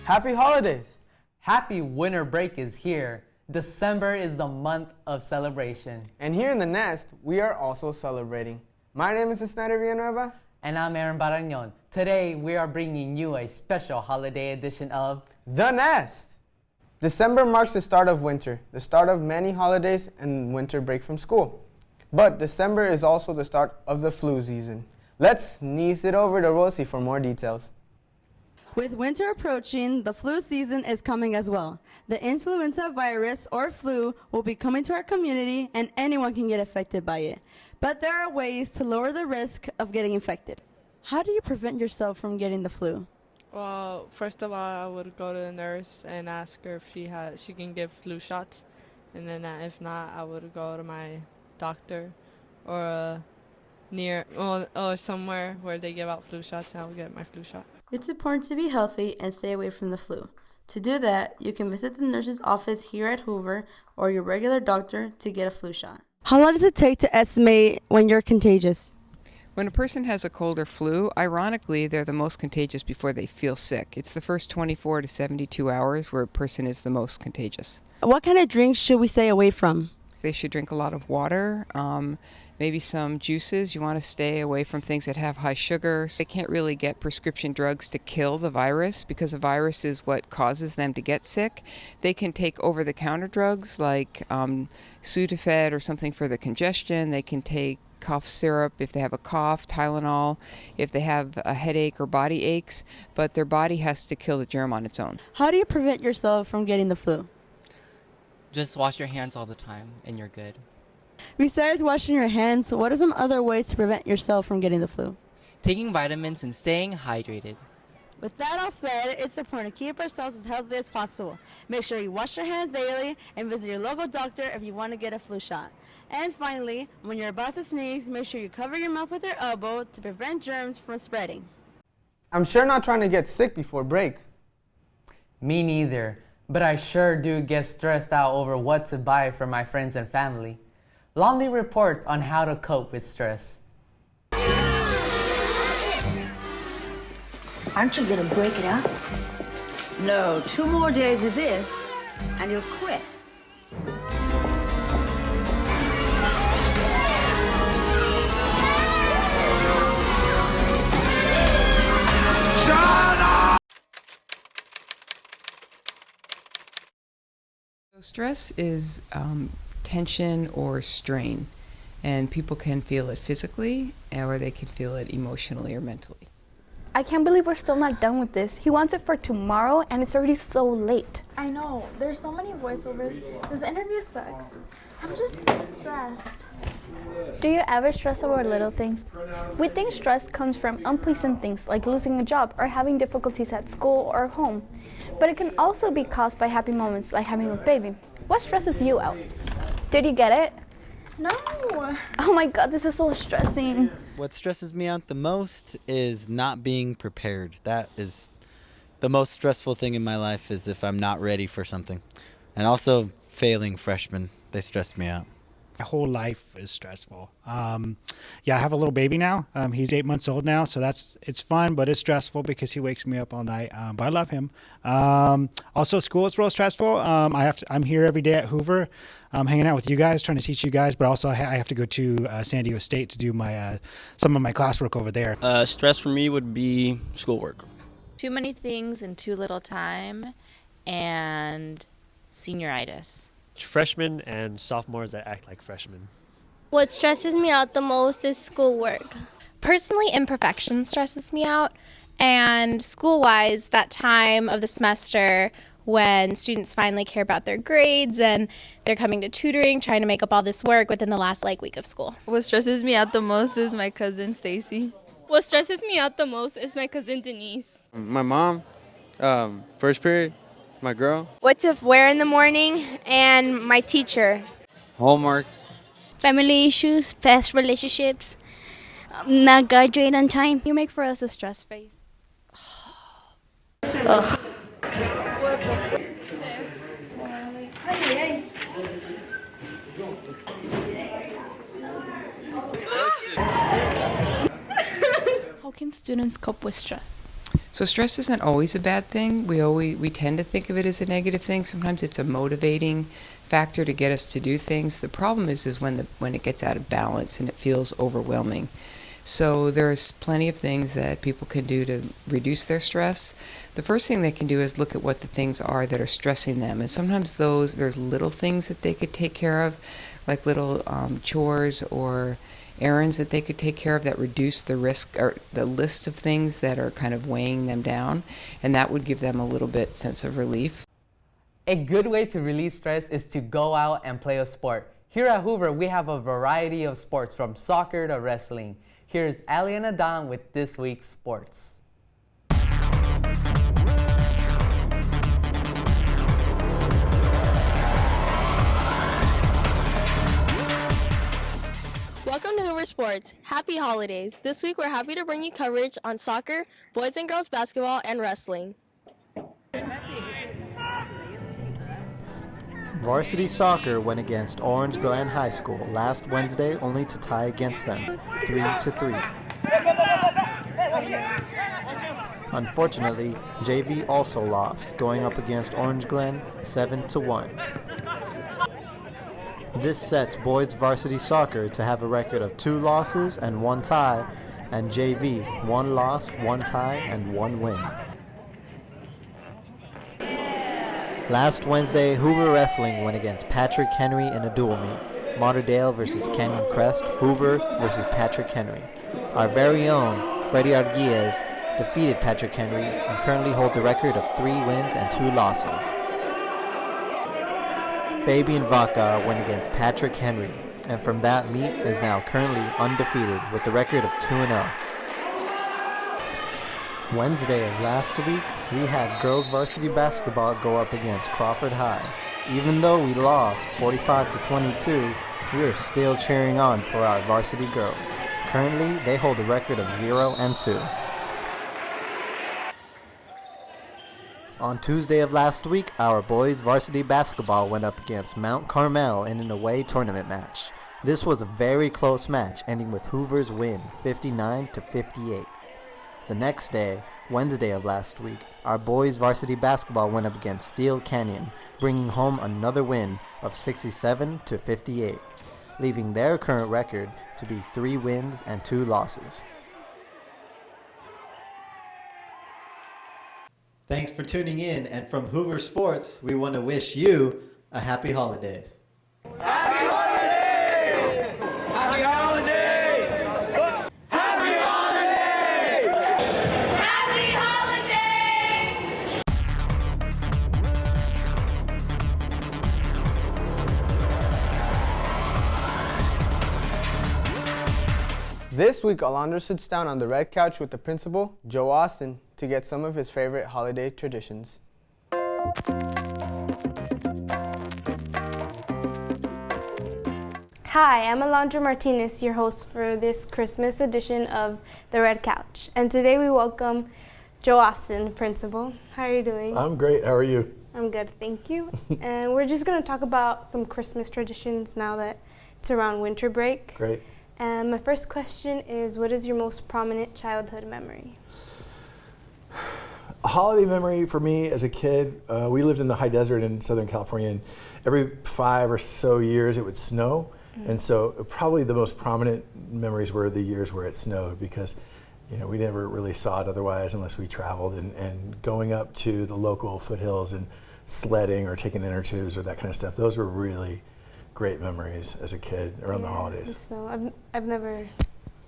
Happy holidays! Happy winter break is here. December is the month of celebration. And here in the Nest, we are also celebrating. My name is Snyder Villanueva. And I'm Aaron Barañon. Today, we are bringing you a special holiday edition of The Nest! December marks the start of winter, the start of many holidays and winter break from school. But December is also the start of the flu season. Let's sneeze it over to Rosie for more details. With winter approaching, the flu season is coming as well. The influenza virus or flu will be coming to our community and anyone can get affected by it. But there are ways to lower the risk of getting infected. How do you prevent yourself from getting the flu? Well, first of all, I would go to the nurse and ask her if she can give flu shots. And then if not, I would go to my doctor or or somewhere where they give out flu shots, and I would get my flu shot. It's important to be healthy and stay away from the flu. To do that, you can visit the nurse's office here at Hoover or your regular doctor to get a flu shot. How long does it take to estimate when you're contagious? When a person has a cold or flu, ironically, they're the most contagious before they feel sick. It's the first 24 to 72 hours where a person is the most contagious. What kind of drinks should we stay away from? They should drink a lot of water, maybe some juices. You want to stay away from things that have high sugar. They can't really get prescription drugs to kill the virus because the virus is what causes them to get sick. They can take over-the-counter drugs like Sudafed or something for the congestion. They can take cough syrup if they have a cough, Tylenol if they have a headache or body aches, but their body has to kill the germ on its own. How do you prevent yourself from getting the flu? Just wash your hands all the time and you're good. Besides washing your hands, what are some other ways to prevent yourself from getting the flu? Taking vitamins and staying hydrated. With that all said, it's important to keep ourselves as healthy as possible. Make sure you wash your hands daily and visit your local doctor if you want to get a flu shot. And finally, when you're about to sneeze, make sure you cover your mouth with your elbow to prevent germs from spreading. I'm sure not trying to get sick before break. Me neither, but I sure do get stressed out over what to buy for my friends and family. Lonely reports on how to cope with stress. Aren't you gonna break it up? No, 2 more days of this, and you'll quit. So stress is tension or strain, and people can feel it physically or they can feel it emotionally or mentally. I can't believe we're still not done with this. He wants it for tomorrow and it's already so late. I know. There's so many voiceovers. This interview sucks. I'm just stressed. Do you ever stress over little things? We think stress comes from unpleasant things like losing a job or having difficulties at school or home. But it can also be caused by happy moments like having a baby. What stresses you out? Did you get it? No. Oh my God, this is so stressing. What stresses me out the most is not being prepared. That is the most stressful thing in my life, is if I'm not ready for something. And also failing freshmen, they stress me out. My whole life is stressful. Yeah, I have a little baby now. He's 8 months old now, so it's fun, but it's stressful because he wakes me up all night. But I love him. Also, school is real stressful. I'm here every day at Hoover, hanging out with you guys, trying to teach you guys. But also, I have to go to San Diego State to do my some of my classwork over there. Stress for me would be schoolwork. Too many things in too little time, and senioritis. Freshmen and sophomores that act like freshmen. What stresses me out the most is schoolwork. Personally, imperfection stresses me out. And school-wise, that time of the semester when students finally care about their grades and they're coming to tutoring, trying to make up all this work within the last week of school. What stresses me out the most is my cousin Stacy. What stresses me out the most is my cousin Denise. My mom, first period. My girl. What to wear in the morning, and my teacher. Homework. Family issues, past relationships, not graduate on time. You make for us a stress face. How can students cope with stress? So stress isn't always a bad thing. We tend to think of it as a negative thing. Sometimes it's a motivating factor to get us to do things. The problem is when it gets out of balance and it feels overwhelming. So there's plenty of things that people can do to reduce their stress. The first thing they can do is look at what the things are that are stressing them. And sometimes there's little things that they could take care of, like little chores or errands that they could take care of that reduce the risk or the list of things that are kind of weighing them down. And that would give them a little bit sense of relief. A good way to relieve stress is to go out and play a sport. Here at Hoover, we have a variety of sports from soccer to wrestling. Here's Ali and Adon with this week's sports. Welcome to Hoover Sports. Happy holidays. This week we're happy to bring you coverage on soccer, boys and girls basketball, and wrestling. Varsity soccer went against Orange Glen High School last Wednesday, only to tie against them 3-3. Unfortunately, JV also lost, going up against Orange Glen 7-1. This sets boys varsity soccer to have a record of 2 losses and 1 tie, and JV 1 loss, 1 tie, and 1 win. Last Wednesday, Hoover Wrestling went against Patrick Henry in a dual meet. Matterdale versus Canyon Crest, Hoover versus Patrick Henry. Our very own Freddie Arguez defeated Patrick Henry and currently holds a record of 3 wins and 2 losses. Fabian Vaca went against Patrick Henry, and from that meet is now currently undefeated with a record of 2-0. Wednesday of last week, we had girls varsity basketball go up against Crawford High. Even though we lost 45-22, we are still cheering on for our varsity girls. Currently, they hold a record of 0-2. On Tuesday of last week, our boys varsity basketball went up against Mount Carmel in an away tournament match. This was a very close match, ending with Hoover's win, 59-58. The next day, Wednesday of last week, our boys varsity basketball went up against Steel Canyon, bringing home another win of 67-58, leaving their current record to be 3 wins and 2 losses. Thanks for tuning in, and from Hoover Sports, we want to wish you a happy holidays. Happy holidays! Happy holidays! Happy holidays! Happy holidays! This week, Alondra sits down on the red couch with the principal, Joe Austin, to get some of his favorite holiday traditions. Hi, I'm Alondra Martinez, your host for this Christmas edition of The Red Couch. And today we welcome Joe Austin, principal. How are you doing? I'm great. How are you? I'm good, thank you. And we're just going to talk about some Christmas traditions now that it's around winter break. Great. And my first question is, what is your most prominent childhood memory? A holiday memory for me as a kid, we lived in the high desert in Southern California, and every 5 or so years it would snow. And so probably the most prominent memories were the years where it snowed, because we never really saw it otherwise unless we traveled, and going up to the local foothills and sledding or taking inner tubes or that kind of stuff. Those were really great memories as a kid around the holidays. The snow. I've never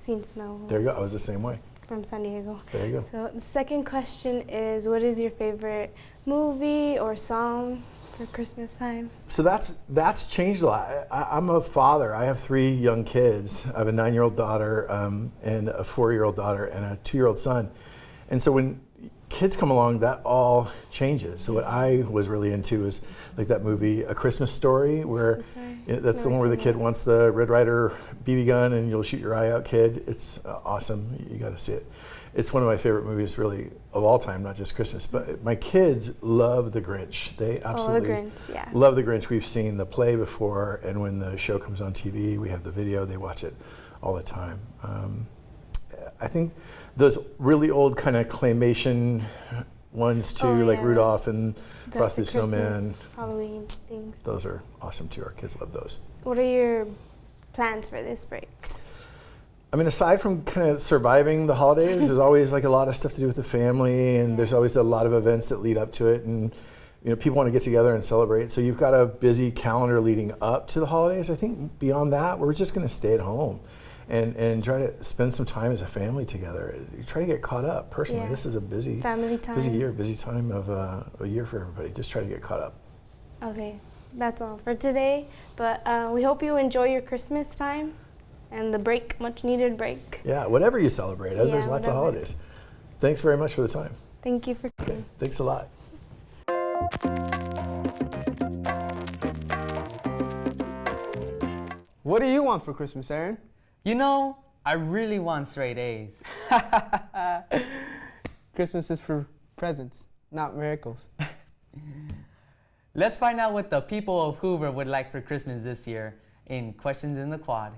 seen snow. There you go. I was the same way. From San Diego. There you go. So the second question is, what is your favorite movie or song for Christmas time? So that's changed a lot. I'm a father. I have 3 young kids. I have a 9-year-old daughter and a 4-year-old daughter and a 2-year-old son. And so when kids come along, that all changes. So what I was really into is like that movie, A Christmas Story, where that's the one where the kid wants the Red Ryder BB gun and you'll shoot your eye out, kid. It's awesome. You got to see it. It's one of my favorite movies, really, of all time, not just Christmas. But my kids love The Grinch. They absolutely love The Grinch. We've seen the play before, and when the show comes on TV, we have the video. They watch it all the time. I think those really old kind of claymation ones too, like Rudolph and Frosty the Snowman, Halloween things. Those are awesome too. Our kids love those. What are your plans for this break? I mean, aside from kind of surviving the holidays, there's always like a lot of stuff to do with the family, and there's always a lot of events that lead up to it, and people want to get together and celebrate. So you've got a busy calendar leading up to the holidays. I think beyond that, we're just going to stay at home and try to spend some time as a family together. You try to get caught up. Personally, this is a busy family time. Busy time of a year for everybody. Just try to get caught up. Okay, that's all for today. But we hope you enjoy your Christmas time and the break, much needed break. Yeah, whatever you celebrate. There's lots of holidays. Thanks very much for the time. Thank you for coming. Okay, thanks a lot. What do you want for Christmas, Aaron? I really want straight A's. Christmas is for presents, not miracles. Let's find out what the people of Hoover would like for Christmas this year in Questions in the Quad.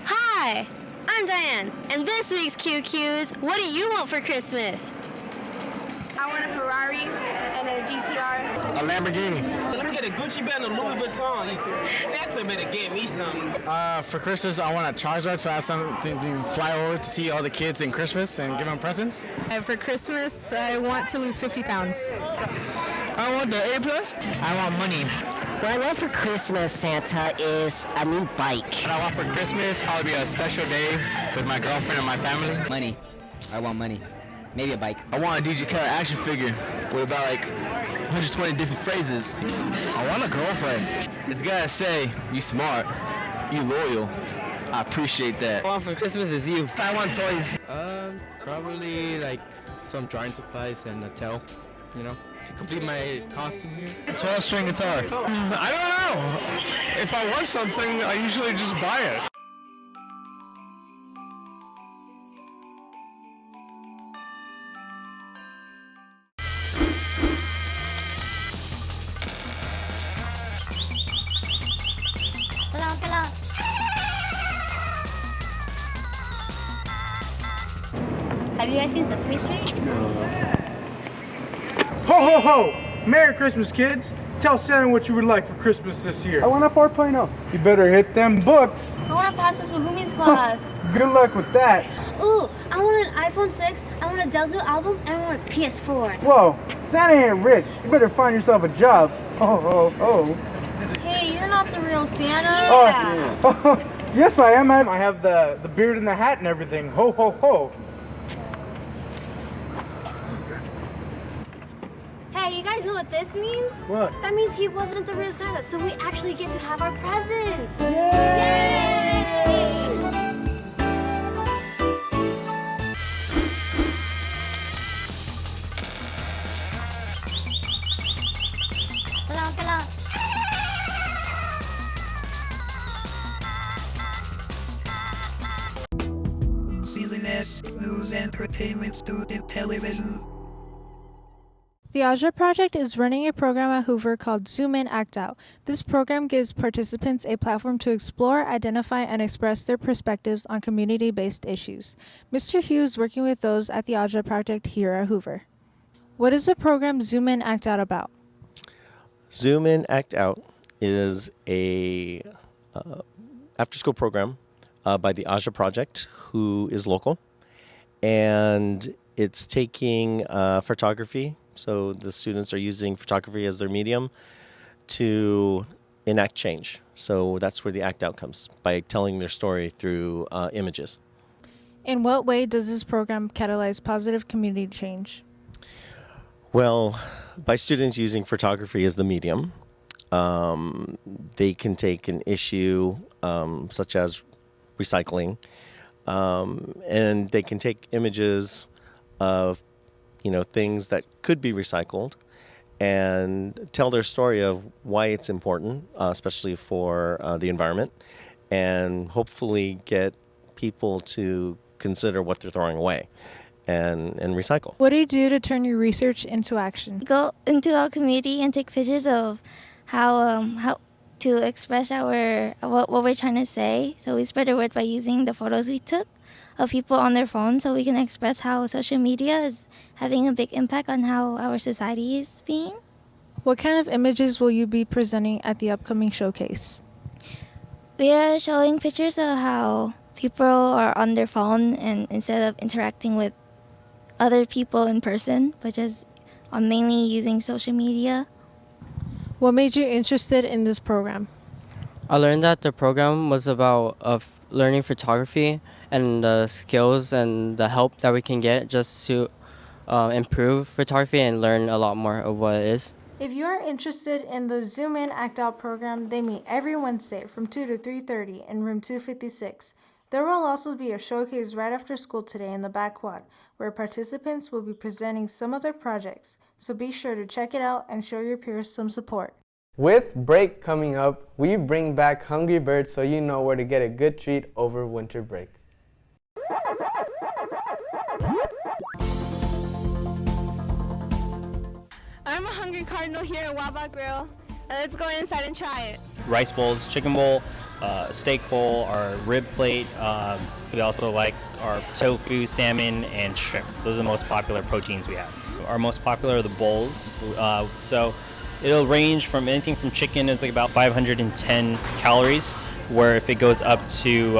Hi, I'm Diane, and this week's QQ's What Do You Want for Christmas? I want a Ferrari and a GTR. A Lamborghini. Let me get a Gucci bag and a Louis Vuitton. Santa better get me something. For Christmas, I want a Charizard so I have something to fly over to see all the kids in Christmas and give them presents. And for Christmas, I want to lose 50 pounds. I want the A+. I want money. What I want for Christmas, Santa, is a new bike. What I want for Christmas, probably a special day with my girlfriend and my family. Money. I want money. Maybe a bike. I want a DJ Khaled action figure with about like 120 different phrases. I want a girlfriend. It's gotta say, you smart, you loyal. I appreciate that. What I want for Christmas is you. I want toys. Probably like some drawing supplies and a tail, to complete my costume here. 12-string guitar. I don't know. If I want something, I usually just buy it. Have you guys seen Sesame Street? Ho, ho, ho! Merry Christmas, kids! Tell Santa what you would like for Christmas this year. I want a 4.0. You better hit them books. I want to pass with Wahumi's class. Good luck with that. Ooh, I want an iPhone 6, I want Adele's new album, and I want a PS4. Whoa, Santa ain't rich. You better find yourself a job. Ho, ho, ho. Hey, you're not the real Santa. Yeah. Yes, I am. I have the beard and the hat and everything. Ho, ho, ho. Hey, you guys know what this means? What? That means he wasn't the real Santa, so we actually get to have our presents. Yay! Silliness, news, entertainment, student television. The Aja Project is running a program at Hoover called Zoom In, Act Out. This program gives participants a platform to explore, identify, and express their perspectives on community-based issues. Mr. Hughes is working with those at the Aja Project here at Hoover. What is the program Zoom In, Act Out about? Zoom In, Act Out is a after-school program by the Aja Project, who is local, and it's taking photography. So the students are using photography as their medium to enact change. So that's where the act out comes, by telling their story through images. In what way does this program catalyze positive community change? Well, by students using photography as the medium, they can take an issue such as recycling, and they can take images of things that could be recycled and tell their story of why it's important, especially for the environment, and hopefully get people to consider what they're throwing away. and recycle. What do you do to turn your research into action? Go into our community and take pictures of how to express what we're trying to say. So we spread the word by using the photos we took of people on their phones, so we can express how social media is having a big impact on how our society is being. What kind of images will you be presenting at the upcoming showcase? We are showing pictures of how people are on their phone and instead of interacting with other people in person, but just mainly using social media. What made you interested in this program? I learned that the program was about learning photography and the skills and the help that we can get just to improve photography and learn a lot more of what it is. If you are interested in the Zoom In Act Out program, they meet every Wednesday from 2 to 3:30 in room 256. There will also be a showcase right after school today in the back quad, where participants will be presenting some of their projects. So be sure to check it out and show your peers some support. With break coming up, we bring back Hungry Birds so you know where to get a good treat over winter break. I'm a hungry Cardinal here at Wawa Grill. Let's go inside and try it. Rice bowls, chicken bowl, steak bowl, our rib plate. We also like our tofu, salmon, and shrimp. Those are the most popular proteins we have. Our most popular are the bowls. So it'll range from anything from chicken, it's like about 510 calories, where if it goes up to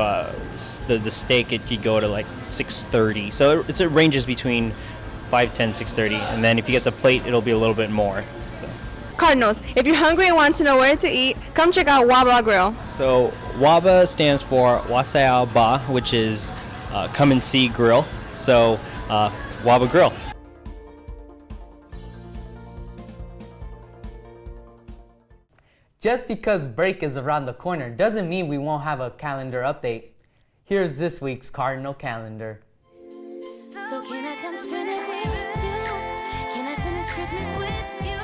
the steak, it could go to like 630. So it ranges between 510, 630, and then if you get the plate, it'll be a little bit more. So. Cardinals, if you're hungry and want to know where to eat, come check out Wawa Grill. So WABA stands for Wasaya Ba, which is come and see grill. So WABA Grill. Just because break is around the corner doesn't mean we won't have a calendar update. Here's this week's Cardinal calendar. So can I come spend it with you? Can I spend this Christmas with you?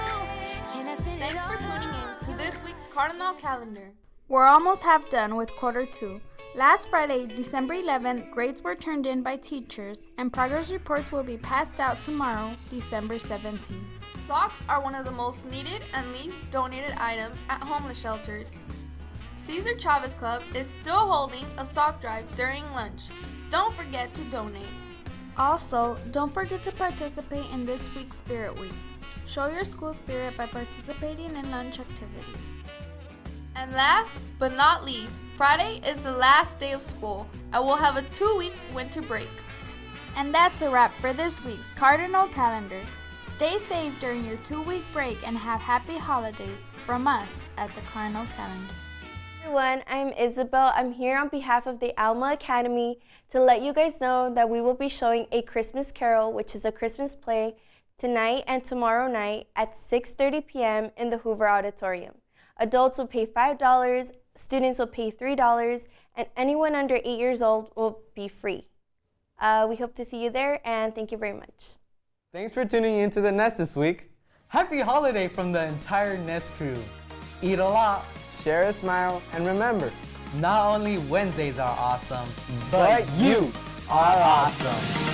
Can I spend Thanks for tuning in to this week's Cardinal calendar. We're almost half done with quarter 2. Last Friday, December 11th, grades were turned in by teachers, and progress reports will be passed out tomorrow, December 17th. Socks are one of the most needed and least donated items at homeless shelters. Cesar Chavez Club is still holding a sock drive during lunch. Don't forget to donate. Also, don't forget to participate in this week's Spirit Week. Show your school spirit by participating in lunch activities. And last but not least, Friday is the last day of school, and we'll have a 2-week winter break. And that's a wrap for this week's Cardinal calendar. Stay safe during your 2-week break and have happy holidays from us at the Cardinal calendar. Everyone, I'm Isabel. I'm here on behalf of the Alma Academy to let you guys know that we will be showing A Christmas Carol, which is a Christmas play, tonight and tomorrow night at 6:30 p.m. in the Hoover Auditorium. Adults will pay $5, students will pay $3, and anyone under 8 years old will be free. We hope to see you there, and thank you very much. Thanks for tuning in to The Nest this week. Happy holiday from the entire Nest crew. Eat a lot, share a smile, and remember, not only Wednesdays are awesome, but you are awesome.